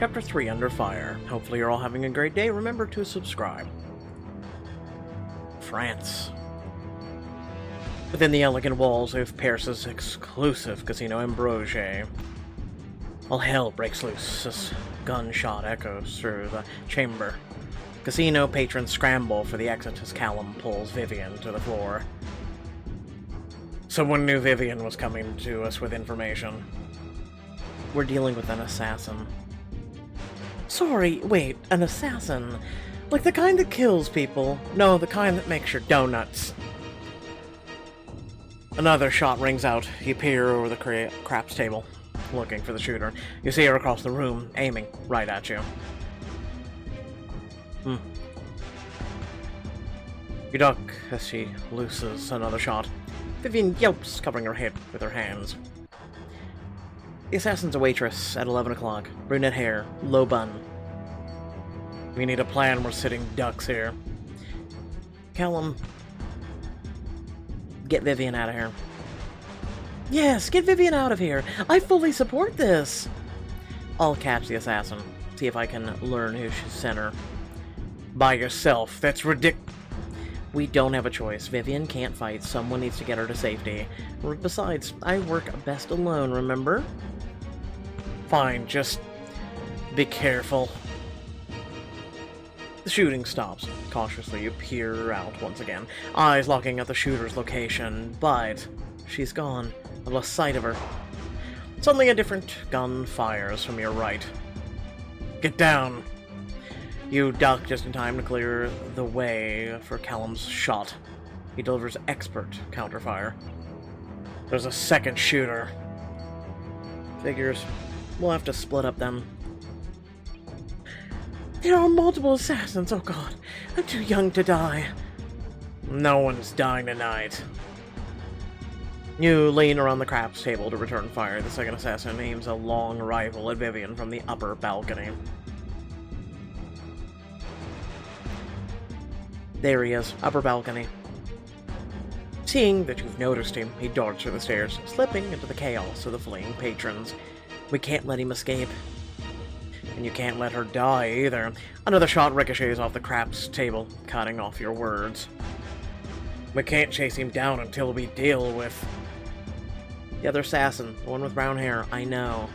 Chapter 3, Under Fire. Hopefully you're all having a great day. Remember to subscribe. France. Within the elegant walls of Paris's exclusive Casino Ambroise, all hell breaks loose as gunshot echoes through the chamber. Casino patrons scramble for the exit as Callum pulls Vivian to the floor. Someone knew Vivian was coming to us with information. We're dealing with an assassin. Sorry, wait, an assassin? Like the kind that kills people? No, the kind that makes your donuts. Another shot rings out. You peer over the craps table, looking for the shooter. You see her across the room, aiming right at you. You duck as she looses another shot. Vivian yelps, covering her head with her hands. The assassin's a waitress at 11 o'clock. Brunette hair, low bun. We need a plan, we're sitting ducks here. Callum, get Vivian out of here. Yes, get Vivian out of here. I fully support this. I'll catch the assassin. See if I can learn who she sent her. By yourself, that's ridiculous. We don't have a choice. Vivian can't fight. Someone needs to get her to safety. Besides, I work best alone, remember? Fine, just be careful. The shooting stops. Cautiously, you peer out once again, eyes locking at the shooter's location, but she's gone. I've lost sight of her. Suddenly, a different gun fires from your right. Get down! You duck just in time to clear the way for Callum's shot. He delivers expert counterfire. There's a second shooter. Figures. We'll have to split up then. There are multiple assassins, oh god. I'm too young to die. No one's dying tonight. You lean around the craps table to return fire. The second assassin aims a long rifle at Vivian from the upper balcony. There he is, upper balcony. Seeing that you've noticed him, he darts through the stairs, slipping into the chaos of the fleeing patrons. We can't let him escape. And you can't let her die, either. Another shot ricochets off the craps table, cutting off your words. We can't chase him down until we deal with... The other assassin, the one with brown hair, I know.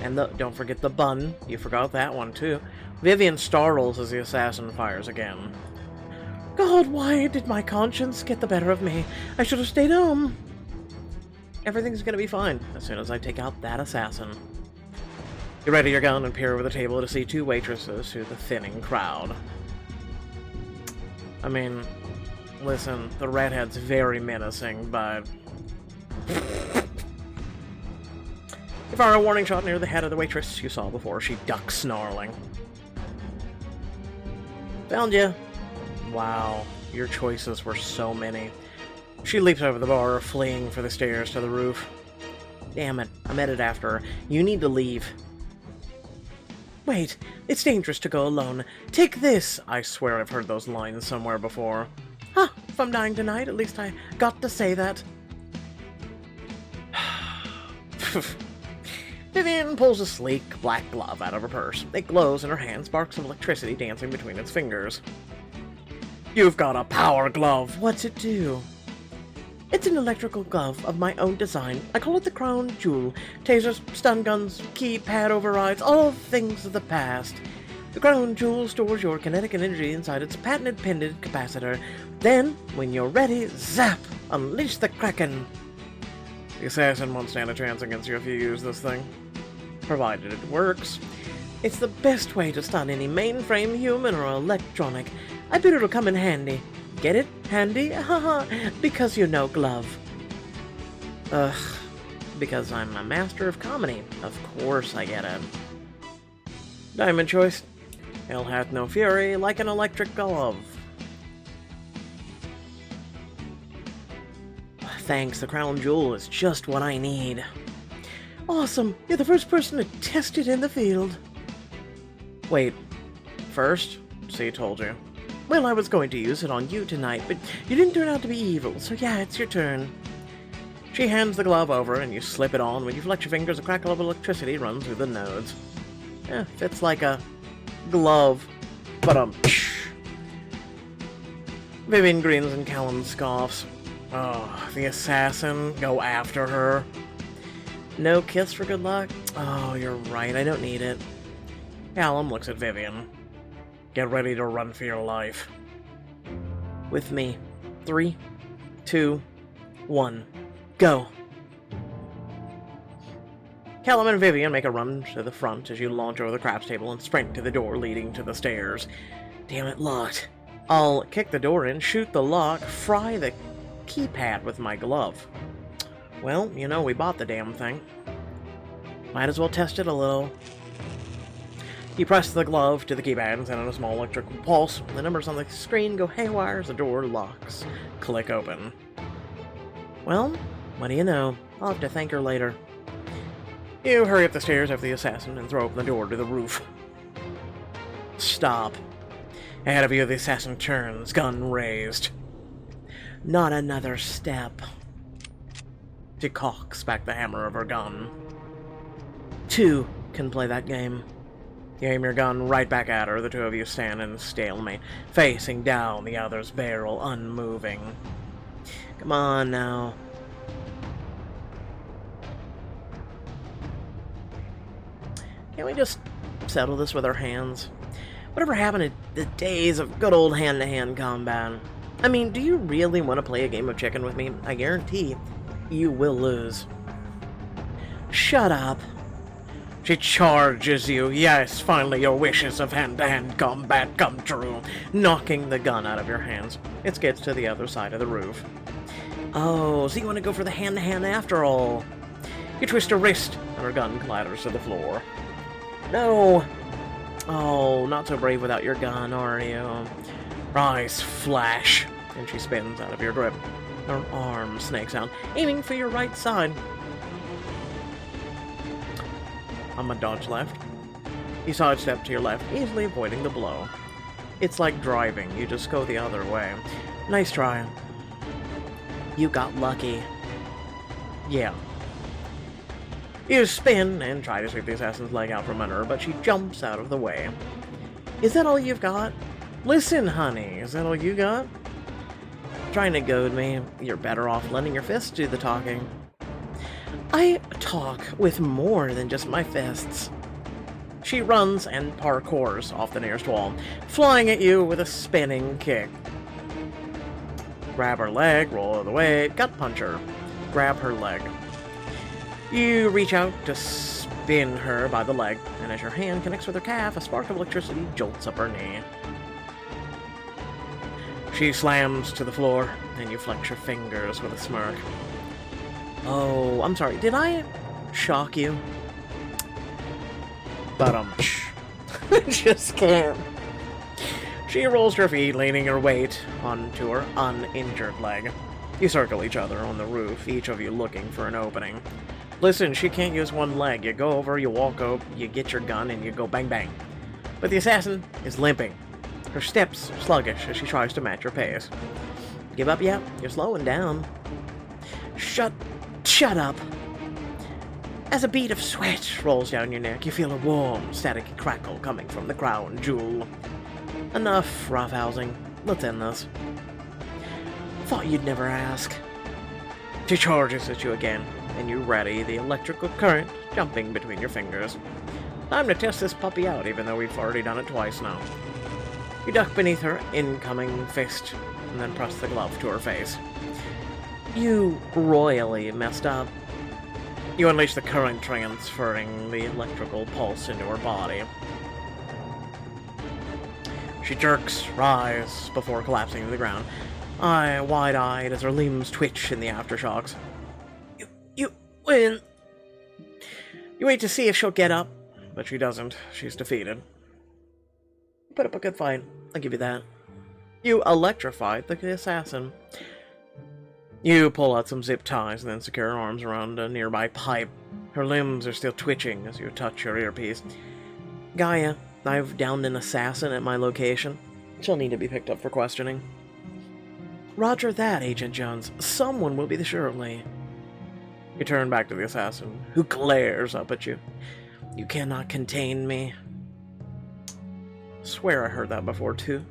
And don't forget the bun, you forgot that one too. Vivian startles as the assassin fires again. God, why did my conscience get the better of me? I should have stayed home. Everything's gonna be fine as soon as I take out that assassin. You ready your gun and peer over the table to see two waitresses through the thinning crowd. I mean, listen, the redhead's very menacing, but... You fire a warning shot near the head of the waitress you saw before. She ducks, snarling. Found you. Wow, your choices were so many. She leaps over the bar, fleeing for the stairs to the roof. Damn it, I'm headed after her. You need to leave. Wait, it's dangerous to go alone. Take this! I swear I've heard those lines somewhere before. Huh, if I'm dying tonight, at least I got to say that. Vivian pulls a sleek black glove out of her purse. It glows in her hand, sparks of electricity dancing between its fingers. You've got a power glove! What's it do? It's an electrical glove of my own design. I call it the crown jewel. Tasers, stun guns, keypad overrides, all things of the past. The crown jewel stores your kinetic energy inside its patented pendant capacitor. Then, when you're ready, zap! Unleash the Kraken! The assassin won't stand a chance against you if you use this thing. Provided it works. It's the best way to stun any mainframe, human, or electronic. I bet it'll come in handy. Get it? Handy? Haha, because you know glove. Ugh, because I'm a master of comedy. Of course I get it. Diamond choice. Hell hath no fury like an electric glove. Thanks, the crown jewel is just what I need. Awesome, you're the first person to test it in the field. Wait, first? See, told you. Well, I was going to use it on you tonight, but you didn't turn out to be evil, so yeah, it's your turn. She hands the glove over, and you slip it on. When you flex your fingers, a crackle of electricity runs through the nodes. Fits like a glove. But Vivian grins and Callum scoffs. Oh, the assassin. Go after her. No kiss for good luck? Oh, you're right. I don't need it. Callum looks at Vivian. Get ready to run for your life. With me. 3, 2, 1. Go. Callum and Vivian make a run to the front as you launch over the craps table and sprint to the door leading to the stairs. Damn it, locked. I'll kick the door in, shoot the lock, fry the keypad with my glove. Well, you know, we bought the damn thing. Might as well test it a little. You press the glove to the keypad and send out a small electrical pulse. The numbers on the screen go haywire as the door locks. Click open. Well, what do you know? I'll have to thank her later. You hurry up the stairs after the assassin and throw open the door to the roof. Stop. Ahead of you, the assassin turns, gun raised. Not another step. She cocks back the hammer of her gun. 2 can play that game. You aim your gun right back at her. The two of you stand in stalemate, facing down the other's barrel, unmoving. Come on now. Can't we just settle this with our hands? Whatever happened to the days of good old hand-to-hand combat? I mean, do you really want to play a game of chicken with me? I guarantee you will lose. Shut up. She charges you. Yes, finally your wishes of hand-to-hand combat come true, knocking the gun out of your hands. It skids to the other side of the roof. Oh, so you want to go for the hand-to-hand after all. You twist her wrist, and her gun clatters to the floor. No! Oh, not so brave without your gun, are you? Eyes flash, and she spins out of your grip. Her arm snakes out, aiming for your right side. I'm gonna dodge left. You sidestep to your left, easily avoiding the blow. It's like driving, you just go the other way. Nice try. You got lucky. Yeah. You spin and try to sweep the assassin's leg out from under her, but she jumps out of the way. Is that all you've got? Listen, honey, is that all you got? Trying to goad me. You're better off letting your fists do the talking. I talk with more than just my fists. She runs and parkours off the nearest wall, flying at you with a spinning kick. Grab her leg, roll out of the way, gut punch her. Grab her leg. You reach out to spin her by the leg, and as your hand connects with her calf, a spark of electricity jolts up her knee. She slams to the floor, and you flex your fingers with a smirk. Oh, I'm sorry, did I shock you? But just can't. She rolls her feet, leaning her weight onto her uninjured leg. You circle each other on the roof, each of you looking for an opening. Listen, she can't use one leg. You go over, you walk over, you get your gun, and you go bang bang. But the assassin is limping. Her steps sluggish as she tries to match your pace. Give up yet? You're slowing down. Shut up. As a bead of sweat rolls down your neck, you feel a warm, staticky crackle coming from the crown jewel. Enough roughhousing. Let's end this. Thought you'd never ask. She charges at you again, and you ready, the electrical current jumping between your fingers. Time to test this puppy out, even though we've already done it twice now. You duck beneath her incoming fist, and then press the glove to her face. You royally messed up. You unleash the current, transferring the electrical pulse into her body. She jerks, rise, before collapsing to the ground, wide-eyed as her limbs twitch in the aftershocks. You win! You wait to see if she'll get up, but she doesn't. She's defeated. You put up a good fight, I'll give you that. You electrified the assassin. You pull out some zip ties and then secure her arms around a nearby pipe. Her limbs are still twitching as you touch your earpiece. GAIA, I've downed an assassin at my location. She'll need to be picked up for questioning. Roger that, Agent Jones. Someone will be there shortly. You turn back to the assassin, who glares up at you. You cannot contain me. Swear I heard that before, too.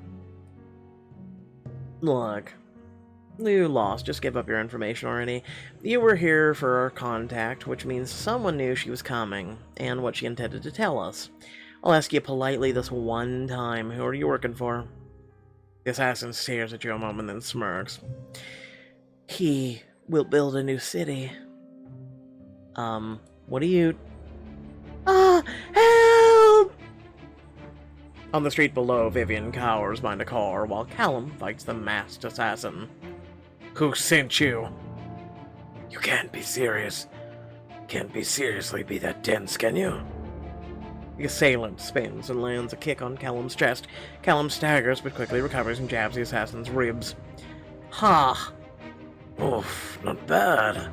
Look. You lost. Just give up your information already. You were here for our contact, which means someone knew she was coming, and what she intended to tell us. I'll ask you politely this one time. Who are you working for? The assassin stares at you a moment, then smirks. He will build a new city. What are you... Ah! Help! On the street below, Vivian cowers behind a car, while Callum fights the masked assassin. Who sent you? You can't be serious. Can't be seriously be that dense, can you? The assailant spins and lands a kick on Callum's chest. Callum staggers, but quickly recovers and jabs the assassin's ribs. Ha! Oof, not bad.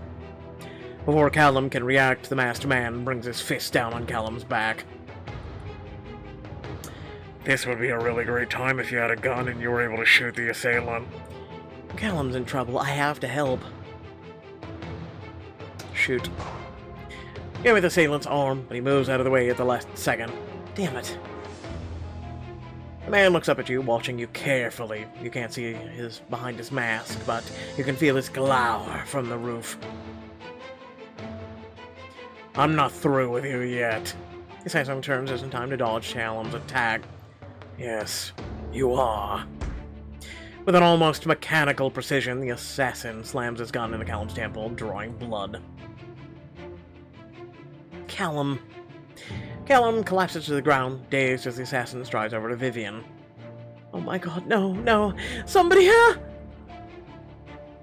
Before Callum can react, the masked man brings his fist down on Callum's back. This would be a really great time if you had a gun and you were able to shoot the assailant. Callum's in trouble. I have to help. Shoot. Get with the assailant's arm, but he moves out of the way at the last second. Damn it. The man looks up at you, watching you carefully. You can't see his behind his mask, but you can feel his glower from the roof. I'm not through with you yet. The assassin turns just in time to dodge Callum's attack. Yes, you are. With an almost mechanical precision, the assassin slams his gun into Callum's temple, drawing blood. Callum collapses to the ground, dazed as the assassin strides over to Vivian. Oh my god, no, no! Somebody here!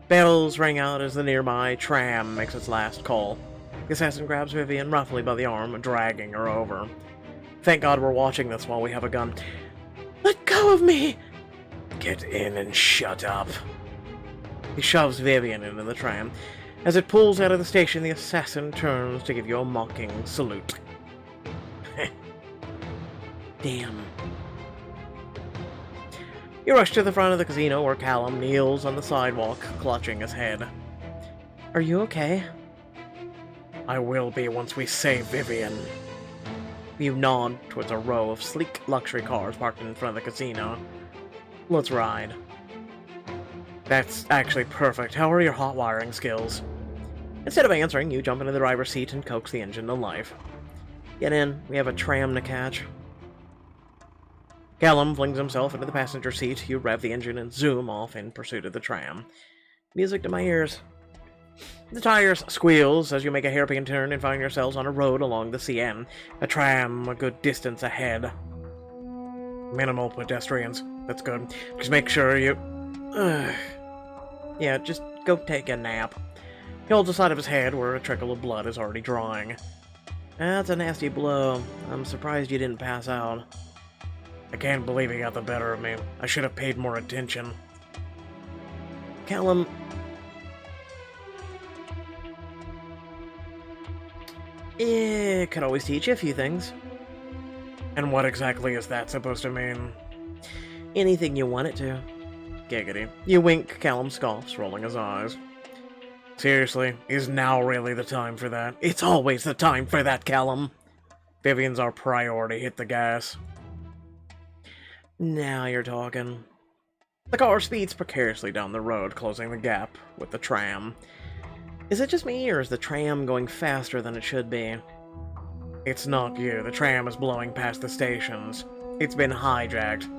Bells ring out as the nearby tram makes its last call. The assassin grabs Vivian roughly by the arm, dragging her over. Thank God we're watching this while we have a gun. Let go of me! Get in and shut up. He shoves Vivian into the tram. As it pulls out of the station, the assassin turns to give you a mocking salute. Damn. You rush to the front of the casino where Callum kneels on the sidewalk, clutching his head. Are you okay? I will be once we save Vivian. You nod towards a row of sleek luxury cars parked in front of the casino. Let's ride. That's actually perfect. How are your hot wiring skills? Instead of answering, you jump into the driver's seat and coax the engine to life. Get in. We have a tram to catch. Callum flings himself into the passenger seat. You rev the engine and zoom off in pursuit of the tram. Music to my ears. The tires squeals as you make a hairpin turn and find yourselves on a road along the CN. A tram a good distance ahead. Minimal pedestrians. That's good. Just make sure you... Yeah, just go take a nap. He holds the side of his head where a trickle of blood is already drawing. That's a nasty blow. I'm surprised you didn't pass out. I can't believe he got the better of me. I should have paid more attention. Callum... It could always teach you a few things. And what exactly is that supposed to mean? Anything you want it to. Giggity. You wink, Callum scoffs, rolling his eyes. Seriously, is now really the time for that? It's always the time for that, Callum. Vivian's our priority, hit the gas. Now you're talking. The car speeds precariously down the road, closing the gap with the tram. Is it just me, or is the tram going faster than it should be? It's not you. The tram is blowing past the stations. It's been hijacked.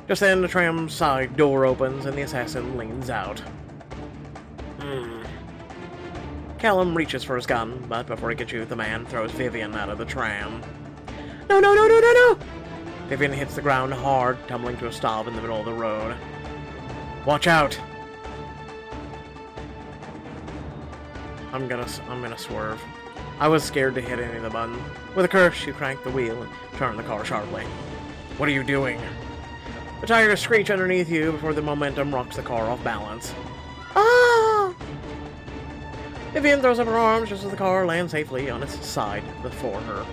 Just then, the tram's side door opens and the assassin leans out. Callum reaches for his gun, but before he can shoot, the man throws Vivian out of the tram. No, no, no, no, no, no! Vivian hits the ground hard, tumbling to a stop in the middle of the road. Watch out! I'm gonna swerve. I was scared to hit any of the buttons. With a curse, you crank the wheel and turn the car sharply. What are you doing? The tires screech underneath you before the momentum rocks the car off balance. Ah! Vivian throws up her arms just as the car lands safely on its side before her.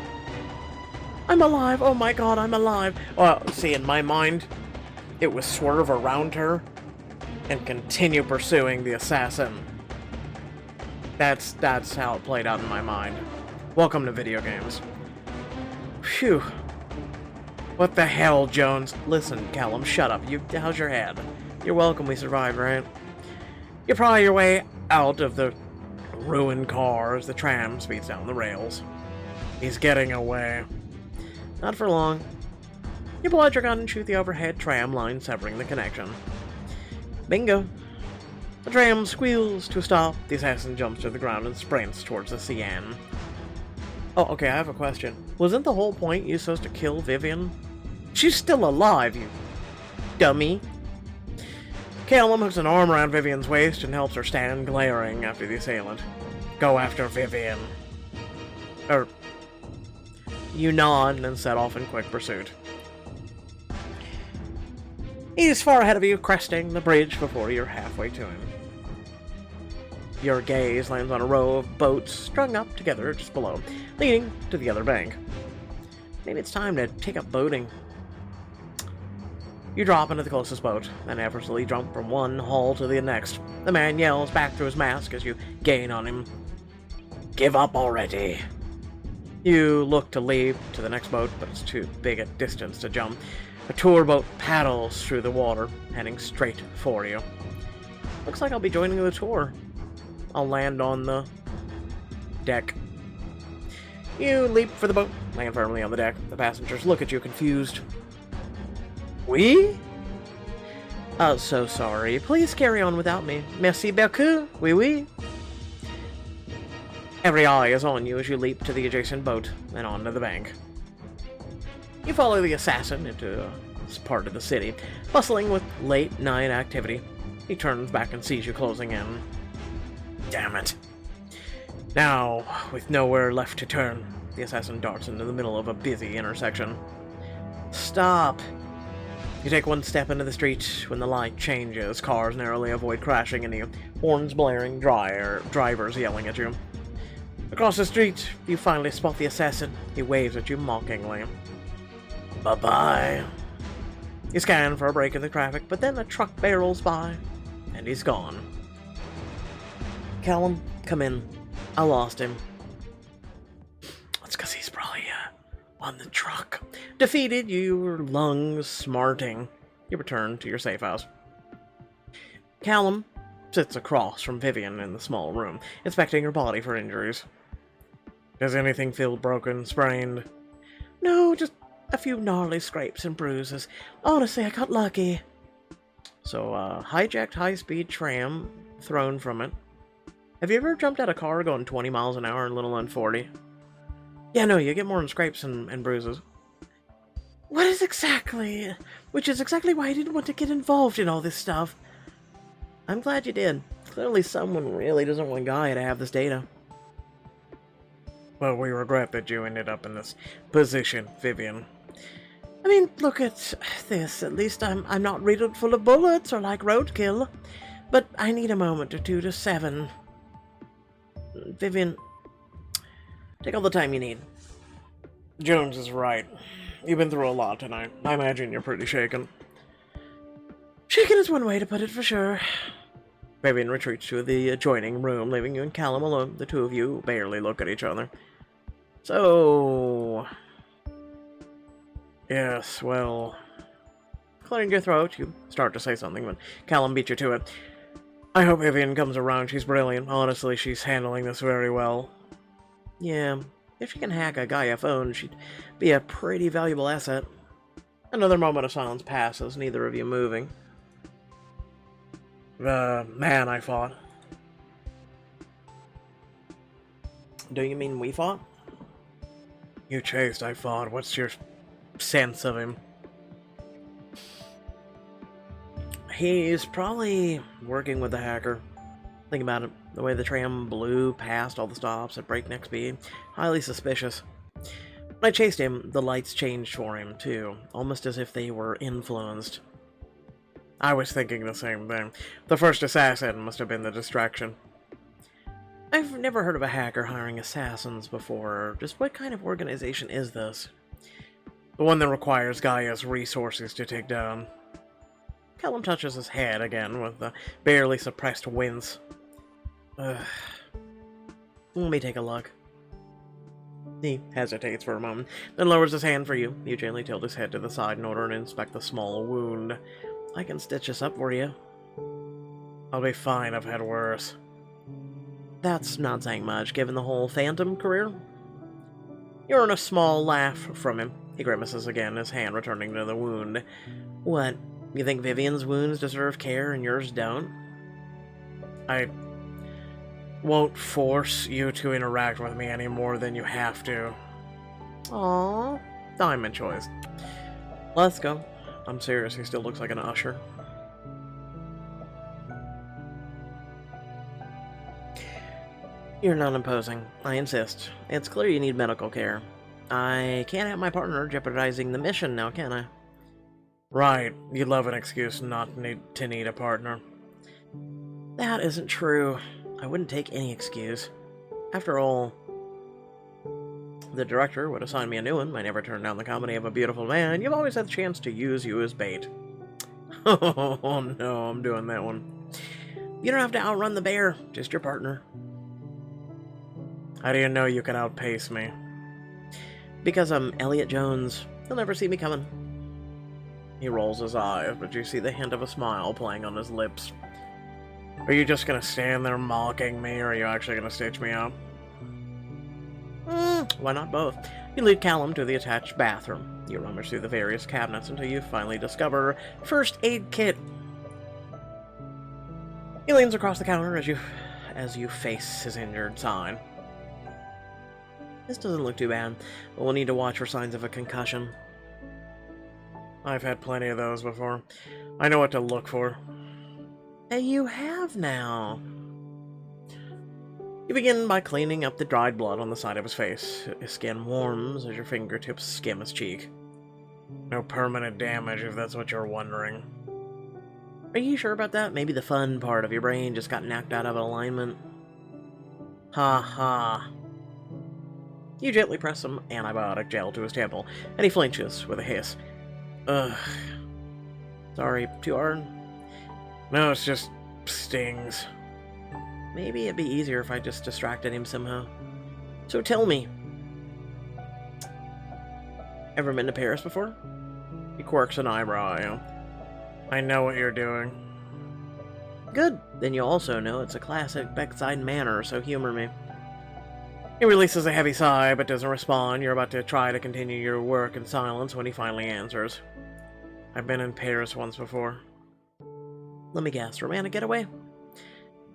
I'm alive! Oh my god, I'm alive! Well, see, in my mind, it was swerve around her and continue pursuing the assassin. That's how it played out in my mind. Welcome to video games. Phew. What the hell, Jones? Listen, Callum, shut up. How's your head? You're welcome we survived, right? You pry your way out of the ruined car as the tram speeds down the rails. He's getting away. Not for long. You pull out your gun and shoot the overhead tram line, severing the connection. Bingo. The tram squeals to a stop. The assassin jumps to the ground and sprints towards the CN. Oh, okay, I have a question. Wasn't the whole point you supposed to kill Vivian? She's still alive, you dummy. Callum hooks an arm around Vivian's waist and helps her stand glaring after the assailant. Go after Vivian. You nod and set off in quick pursuit. He's far ahead of you, cresting the bridge before you're halfway to him. Your gaze lands on a row of boats strung up together just below, leading to the other bank. Maybe it's time to take up boating. You drop into the closest boat, and effortlessly jump from one hull to the next. The man yells back through his mask as you gain on him. Give up already. You look to leap to the next boat, but it's too big a distance to jump. A tour boat paddles through the water, heading straight for you. Looks like I'll be joining the tour. I'll land on the deck. You leap for the boat, land firmly on the deck. The passengers look at you confused. Oui? Oh, so sorry. Please carry on without me. Merci beaucoup. Oui, oui. Every eye is on you as you leap to the adjacent boat and onto the bank. You follow the assassin into this part of the city, bustling with late-night activity. He turns back and sees you closing in. Damn it. Now, with nowhere left to turn, the assassin darts into the middle of a busy intersection. Stop! You take one step into the street when the light changes. Cars narrowly avoid crashing into you, horns blaring, drivers yelling at you. Across the street, you finally spot the assassin. He waves at you mockingly. Bye-bye. You scan for a break in the traffic, but then a truck barrels by, and he's gone. Callum, come in. I lost him. That's because he's probably on the truck. Defeated, your lungs smarting. You return to your safe house. Callum sits across from Vivian in the small room, inspecting her body for injuries. Does anything feel broken, sprained? No, just a few gnarly scrapes and bruises. Honestly, I got lucky. So, hijacked high-speed tram, thrown from it. Have you ever jumped out of a car going 20 miles an hour in little on 40? Yeah, no, you get more than scrapes and bruises. Which is exactly why I didn't want to get involved in all this stuff. I'm glad you did. Clearly someone really doesn't want GAIA to have this data. Well, we regret that you ended up in this position, Vivian. I mean, look at this. At least I'm not riddled full of bullets or like roadkill. But I need a moment or two to seven. Vivian, take all the time you need. Jones is right. You've been through a lot tonight. I imagine you're pretty shaken. Shaken is one way to put it, for sure. Vivian retreats to the adjoining room, leaving you and Callum alone. The two of you barely look at each other. So... Yes, well... Clearing your throat, you start to say something, but Callum beats you to it. I hope Vivian comes around. She's brilliant. Honestly, she's handling this very well. Yeah, if she can hack a GAIA phone, she'd be a pretty valuable asset. Another moment of silence passes, neither of you moving. The man I fought. Do you mean we fought? You chased, I fought. What's your sense of him? He's probably working with the hacker. Think about it. The way the tram blew past all the stops at breakneck speed. Highly suspicious. When I chased him, the lights changed for him, too. Almost as if they were influenced. I was thinking the same thing. The first assassin must have been the distraction. I've never heard of a hacker hiring assassins before. Just what kind of organization is this? The one that requires GAIA's resources to take down. Callum touches his head again with a barely suppressed wince. Let me take a look. He hesitates for a moment, then lowers his hand for you. You gently tilt his head to the side in order to inspect the small wound. I can stitch this up for you. I'll be fine, I've had worse. That's not saying much, given the whole Phantom career. You earn a small laugh from him. He grimaces again, his hand returning to the wound. What, you think Vivian's wounds deserve care and yours don't? I won't force you to interact with me any more than you have to. Aww, diamond choice. Let's go. I'm serious, he still looks like an usher. You're not imposing. I insist. It's clear you need medical care. I can't have my partner jeopardizing the mission now, can I? Right. You'd love an excuse not to need a partner. That isn't true. I wouldn't take any excuse. After all, the director would assign me a new one. I never turned down the company of a beautiful man. You've always had the chance to use you as bait. Oh no, I'm doing that one. You don't have to outrun the bear, just your partner. How do you know you can outpace me? Because I'm Elliot Jones. You'll never see me coming. He rolls his eyes, but you see the hint of a smile playing on his lips. Are you just gonna stand there mocking me, or are you actually gonna stitch me up? Why not both? You lead Callum to the attached bathroom. You rummage through the various cabinets until you finally discover first aid kit. He leans across the counter as you face his injured side. This doesn't look too bad, but we'll need to watch for signs of a concussion. I've had plenty of those before. I know what to look for. And you have now. You begin by cleaning up the dried blood on the side of his face. His skin warms as your fingertips skim his cheek. No permanent damage, if that's what you're wondering. Are you sure about that? Maybe the fun part of your brain just got knocked out of alignment. Ha ha. You gently press some antibiotic gel to his temple, and he flinches with a hiss. Ugh. Sorry, too hard? No, it's just stings. Maybe it'd be easier if I just distracted him somehow. So tell me. Ever been to Paris before? He quirks an eyebrow. I know what you're doing. Good. Then you also know it's a classic bedside manner, so humor me. He releases a heavy sigh, but doesn't respond. You're about to try to continue your work in silence when he finally answers. I've been in Paris once before. Let me guess, romantic getaway?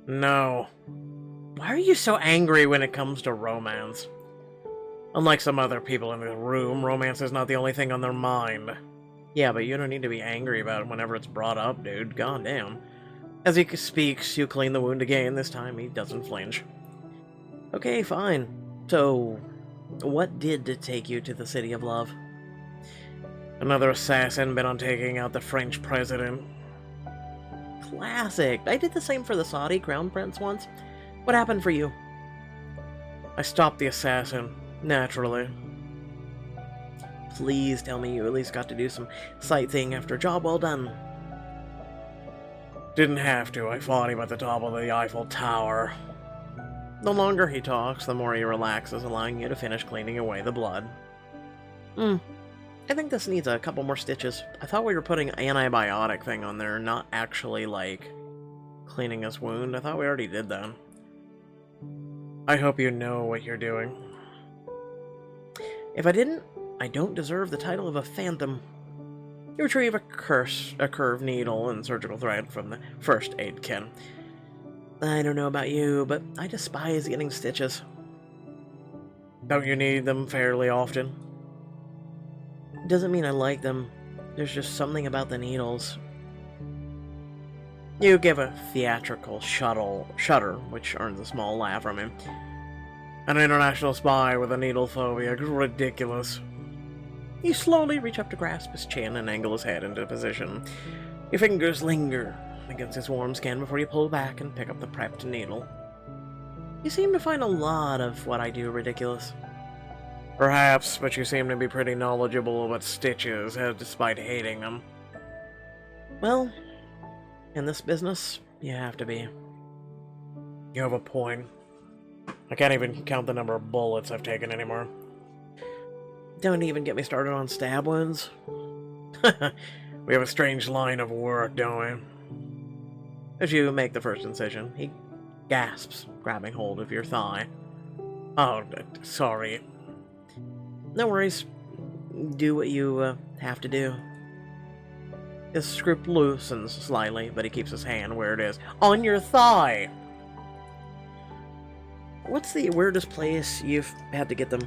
No. Why are you so angry when it comes to romance? Unlike some other people in this room, romance is not the only thing on their mind. Yeah, but you don't need to be angry about it whenever it's brought up, dude. God damn. As he speaks, you clean the wound again. This time, he doesn't flinch. Okay, fine. So, what did take you to the City of Love? Another assassin bent on taking out the French president. Classic. I did the same for the Saudi crown prince once. What happened for you? I stopped the assassin, naturally. Please tell me you at least got to do some sightseeing after a job well done. Didn't have to. I fought him at the top of the Eiffel Tower. The longer he talks, the more he relaxes, allowing you to finish cleaning away the blood. I think this needs a couple more stitches. I thought we were putting an antibiotic thing on there, not actually, like, cleaning his wound. I thought we already did that. I hope you know what you're doing. If I didn't, I don't deserve the title of a phantom. You retrieve a curved needle and surgical thread from the first aid kit. I don't know about you, but I despise getting stitches. Don't you need them fairly often? Doesn't mean I like them. There's just something about the needles. You give a theatrical shudder, which earns a small laugh from him. An international spy with a needle phobia. Ridiculous. You slowly reach up to grasp his chin and angle his head into position. Your fingers linger against his warm skin before you pull back and pick up the prepped needle. You seem to find a lot of what I do ridiculous. Perhaps, but you seem to be pretty knowledgeable about stitches, despite hating them. Well, in this business, you have to be. You have a point. I can't even count the number of bullets I've taken anymore. Don't even get me started on stab wounds. We have a strange line of work, don't we? As you make the first incision, he gasps, grabbing hold of your thigh. Oh, sorry. No worries. Do what you have to do. His screw loosens slightly, but he keeps his hand where it is. On your thigh! What's the weirdest place you've had to get them?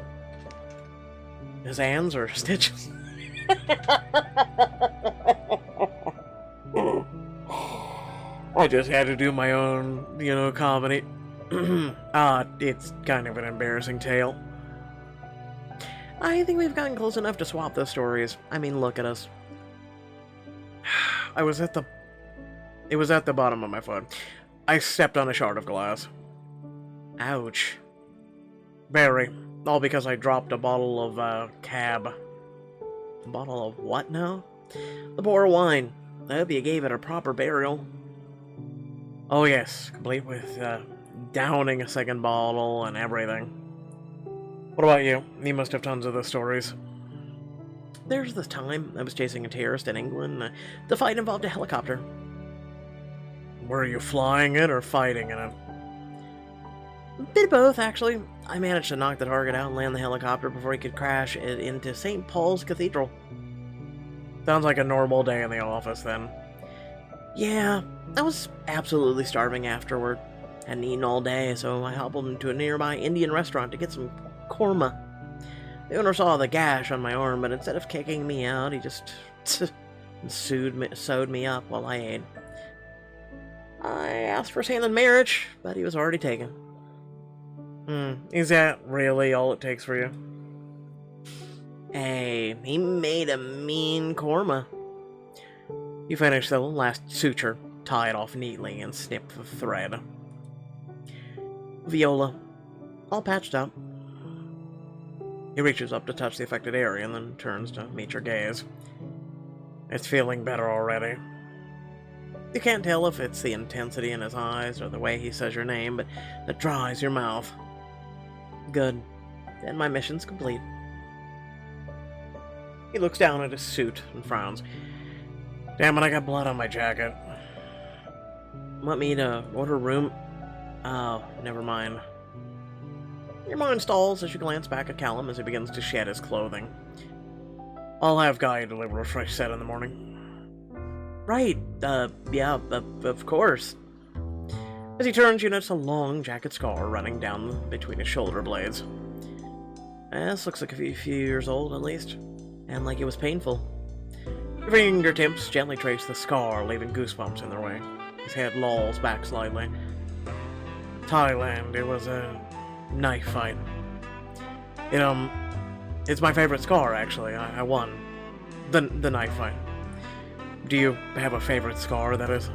His hands or stitches? I just had to do my own, comedy. It's kind of an embarrassing tale. I think we've gotten close enough to swap those stories. I mean, look at us. It was at the bottom of my foot. I stepped on a shard of glass. Ouch. Very. All because I dropped a bottle of, cab. A bottle of what now? The poor wine. I hope you gave it a proper burial. Oh yes, complete with, downing a second bottle and everything. What about you? You must have tons of those stories. There's this time I was chasing a terrorist in England. The fight involved a helicopter. Were you flying it or fighting in it? A bit of both, actually. I managed to knock the target out and land the helicopter before he could crash it into St. Paul's Cathedral. Sounds like a normal day in the office, then. Yeah, I was absolutely starving afterward. Hadn't eaten all day, so I hobbled into a nearby Indian restaurant to get some korma. The owner saw the gash on my arm, but instead of kicking me out, he just sewed me up while I ate. I asked for his hand in marriage, but he was already taken. Is that really all it takes for you? Hey, he made a mean korma. You finish the last suture, tie it off neatly, and snip the thread. Viola, all patched up. He reaches up to touch the affected area and then turns to meet your gaze. It's feeling better already. You can't tell if it's the intensity in his eyes or the way he says your name, but that dries your mouth. Good. Then my mission's complete. He looks down at his suit and frowns. Damn it, I got blood on my jacket. Want me to order a room? Oh, never mind. Your mind stalls as you glance back at Callum as he begins to shed his clothing. I'll have GAIA deliver a fresh set in the morning. Right, yeah, of course. As he turns, you notice a long jacket scar running down between his shoulder blades. This looks like a few years old, at least, and like it was painful. Your fingertips gently trace the scar, leaving goosebumps in their way. His head lolls back slightly. Thailand, it was a knife fight. It's my favorite scar, actually. I won. The knife fight. Do you have a favorite scar, that is?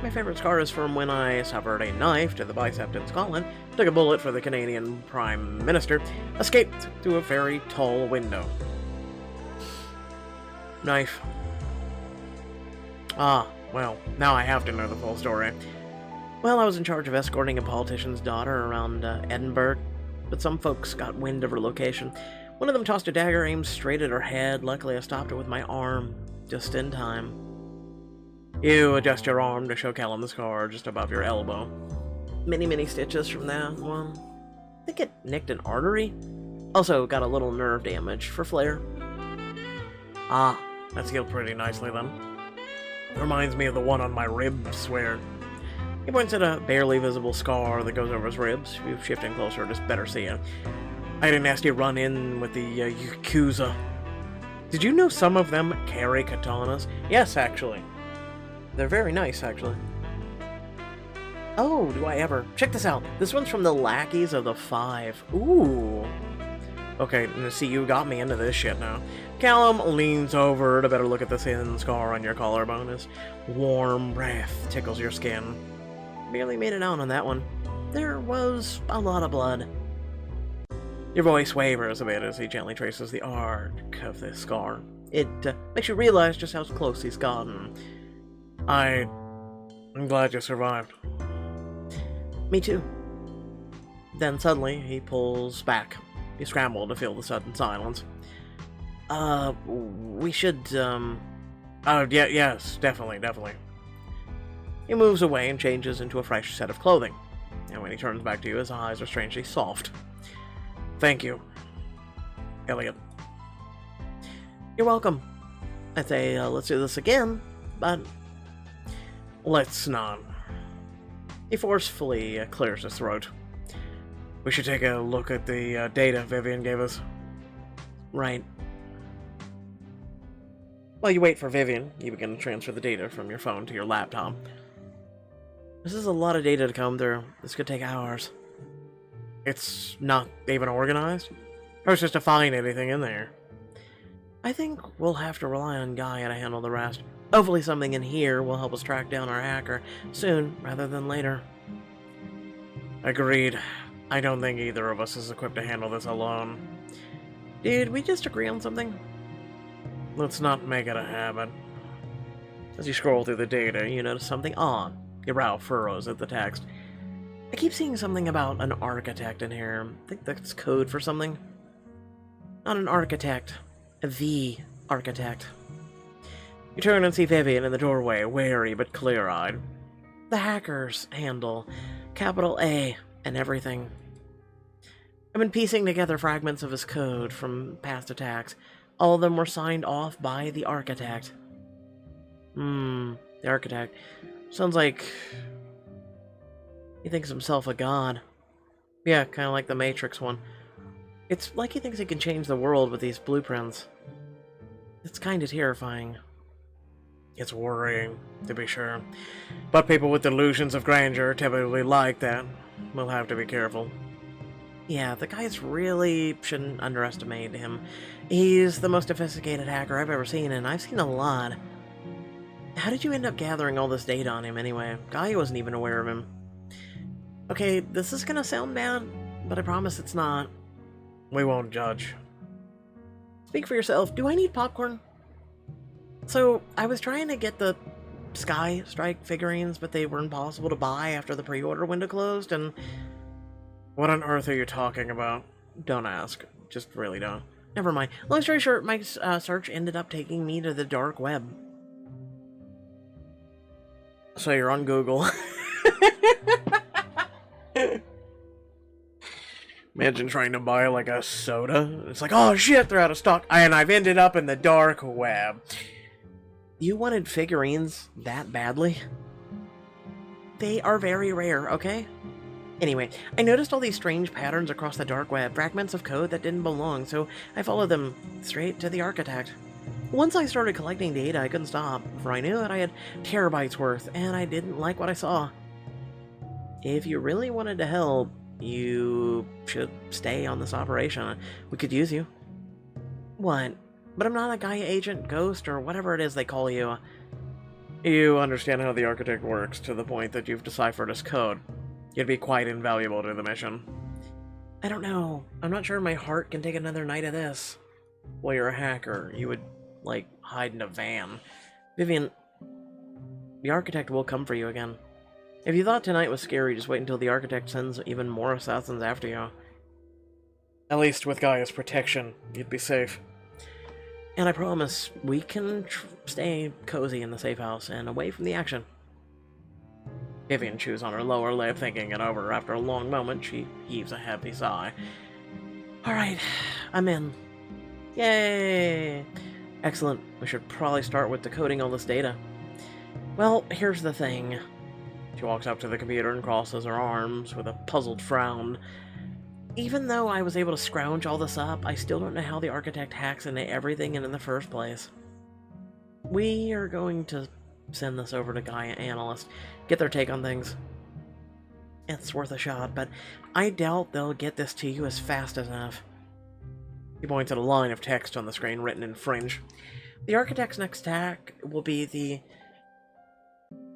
My favorite scar is from when I suffered a knife to the bicep in Scotland, took a bullet for the Canadian Prime Minister, escaped through a very tall window. Knife. Ah, well, now I have to know the full story. Well, I was in charge of escorting a politician's daughter around Edinburgh, but some folks got wind of her location. One of them tossed a dagger aimed straight at her head. Luckily, I stopped it with my arm, just in time. You adjust your arm to show Callum the scar just above your elbow. Many stitches from that one. I think it nicked an artery. Also got a little nerve damage for flair. Ah, that's healed pretty nicely then. Reminds me of the one on my ribs where... He points at a barely visible scar that goes over his ribs. You shift in closer to better see it. I had a nasty run-in with the Yakuza. Did you know some of them carry katanas? Yes, actually. They're very nice, actually. Oh, do I ever. Check this out. This one's from the Lackeys of the Five. Ooh. Okay, see, you got me into this shit now. Callum leans over to better look at the thin scar on your collarbone as warm breath tickles your skin. Barely made it out on that one. There was a lot of blood. Your voice wavers a bit as he gently traces the arc of the scar. It makes you realize just how close he's gotten. I'm glad you survived. Me too. Then suddenly, he pulls back. You scramble to feel the sudden silence. We should, Oh, yeah, yes, definitely. He moves away and changes into a fresh set of clothing. And when he turns back to you, his eyes are strangely soft. Thank you, Elliot. You're welcome. I'd say, let's do this again, but let's not. He forcefully clears his throat. We should take a look at the data Vivian gave us. Right. While you wait for Vivian, you begin to transfer the data from your phone to your laptop. This is a lot of data to come through. This could take hours. It's not even organized? Or it's just to find anything in there? I think we'll have to rely on GAIA to handle the rest. Hopefully something in here will help us track down our hacker soon rather than later. Agreed. I don't think either of us is equipped to handle this alone. Did we just agree on something? Let's not make it a habit. As you scroll through the data, you notice something odd. Your brow furrows at the text. I keep seeing something about an architect in here. I think that's code for something. Not an architect. The architect. You turn and see Vivian in the doorway, wary but clear-eyed. The hacker's handle, capital A, and everything. I've been piecing together fragments of his code from past attacks. All of them were signed off by the architect. The architect. Sounds like he thinks himself a god. Yeah, kind of like the Matrix one. It's like he thinks he can change the world with these blueprints. It's kind of terrifying. It's worrying, to be sure. But people with delusions of grandeur typically like that. We'll have to be careful. Yeah, the guys really shouldn't underestimate him. He's the most sophisticated hacker I've ever seen, and I've seen a lot. How did you end up gathering all this data on him anyway? GAIA wasn't even aware of him. Okay, this is gonna sound bad, but I promise it's not. We won't judge. Speak for yourself. Do I need popcorn? So, I was trying to get the Sky Strike figurines, but they were impossible to buy after the pre-order window closed, and... What on earth are you talking about? Don't ask. Just really don't. Never mind. Long story short, my search ended up taking me to the dark web. So you're on Google. Imagine trying to buy like a soda. It's like, oh shit, they're out of stock. And I've ended up in the dark web. You wanted figurines that badly? They are very rare, okay? Anyway, I noticed all these strange patterns across the dark web, fragments of code that didn't belong, so I followed them straight to the architect. Once I started collecting data, I couldn't stop. Before I knew it, I had terabytes worth, and I didn't like what I saw. If you really wanted to help, you should stay on this operation. We could use you. What? But I'm not a GAIA agent, ghost, or whatever it is they call you. You understand how the architect works to the point that you've deciphered his code. You'd be quite invaluable to the mission. I don't know. I'm not sure my heart can take another night of this. Well, you're a hacker. You would, like, hide in a van. Vivian, the architect will come for you again. If you thought tonight was scary, just wait until the architect sends even more assassins after you. At least with GAIA's protection, you'd be safe. And I promise, we can stay cozy in the safe house and away from the action. Vivian chews on her lower lip, thinking it over. After a long moment, she heaves a heavy sigh. Alright, I'm in. Yay! Excellent. We should probably start with decoding all this data. Well, here's the thing. She walks up to the computer and crosses her arms with a puzzled frown. Even though I was able to scrounge all this up, I still don't know how the architect hacks into everything in the first place. We are going to send this over to GAIA analysts, get their take on things. It's worth a shot, but I doubt they'll get this to you as fast enough. He points at a line of text on the screen written in French. The architect's next attack will be the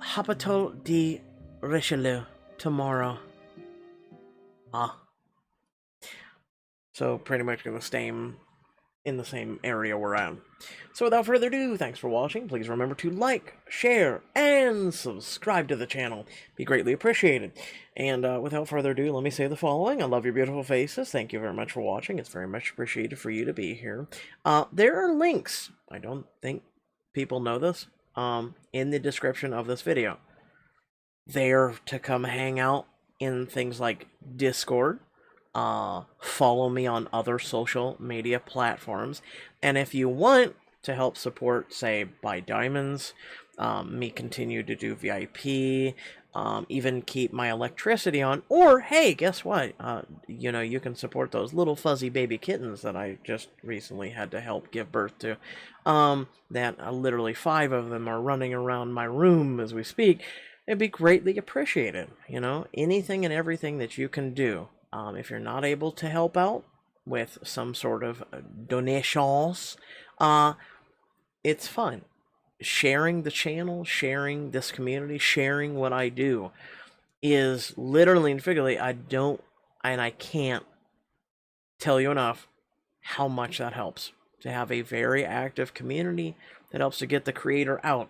Hôpital de Richelieu tomorrow. Ah. So pretty much the same in the same area we're at. So without further ado, thanks for watching. Please remember to like, share, and subscribe to the channel. Be greatly appreciated. And without further ado, let me say the following. I love your beautiful faces. Thank you very much for watching. It's very much appreciated for you to be here. There are links. I don't think people know this. In the description of this video. There to come hang out in things like Discord. Follow me on other social media platforms. And if you want to help support, say, buy diamonds, me continue to do VIP, even keep my electricity on, or hey, guess what? You know, you can support those little fuzzy baby kittens that I just recently had to help give birth to. That literally 5 of them are running around my room as we speak. It'd be greatly appreciated. You know, anything and everything that you can do. If you're not able to help out with some sort of donations, it's fun. Sharing the channel, sharing this community, sharing what I do is literally and figuratively, I can't tell you enough how much that helps. To have a very active community that helps to get the creator out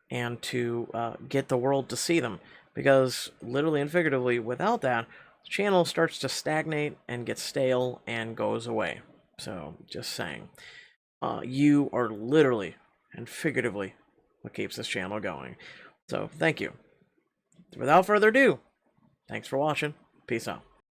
and to get the world to see them. Because literally and figuratively, without that, the channel starts to stagnate and get stale and goes away. So, just saying. You are literally and figuratively what keeps this channel going. So, thank you. Without further ado, thanks for watching. Peace out.